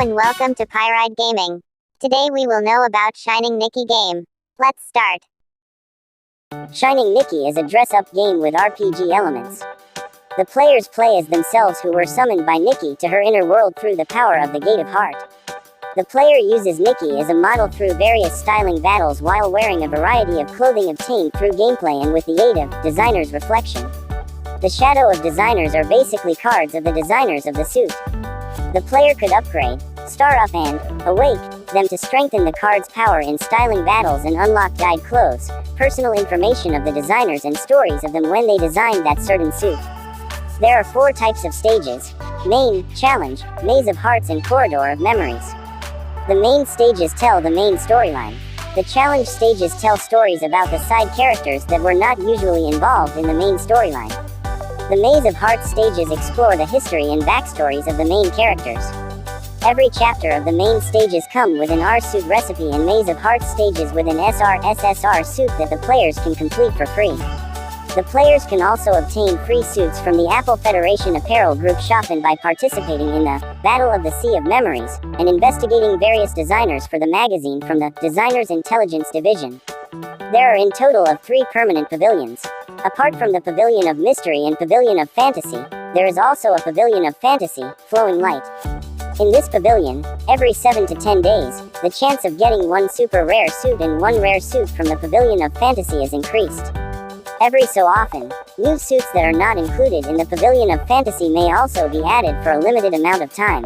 and welcome to Pyride Gaming. Today we will know about Shining Nikki game. Let's start. Shining Nikki is a dress-up game with RPG elements. The players play as themselves who were summoned by Nikki to her inner world through the power of the Gate of Heart. The player uses Nikki as a model through various styling battles while wearing a variety of clothing obtained through gameplay and with the aid of Designer's Reflection. The shadow of designers are basically cards of the designers of the suit. The player could upgrade, star up and awake them to strengthen the card's power in styling battles and unlock dyed clothes, personal information of the designers and stories of them when they designed that certain suit. There are 4 types of stages: Main, Challenge, Maze of Hearts and Corridor of Memories. The main stages tell the main storyline. The challenge stages tell stories about the side characters that were not usually involved in the main storyline. The Maze of Hearts stages explore the history and backstories of the main characters. Every chapter of the main stages come with an R-suit recipe, and Maze of Hearts stages with an SR/SSR suit that the players can complete for free. The players can also obtain free suits from the Apple Federation Apparel Group shop and by participating in the Battle of the Sea of Memories, and investigating various designers for the magazine from the Designers Intelligence Division. There are in total of 3 permanent pavilions. Apart from the Pavilion of Mystery and Pavilion of Fantasy, there is also a Pavilion of Fantasy, Flowing Light. In this pavilion, every 7 to 10 days, the chance of getting 1 super rare suit and 1 rare suit from the Pavilion of Fantasy is increased. Every so often, new suits that are not included in the Pavilion of Fantasy may also be added for a limited amount of time.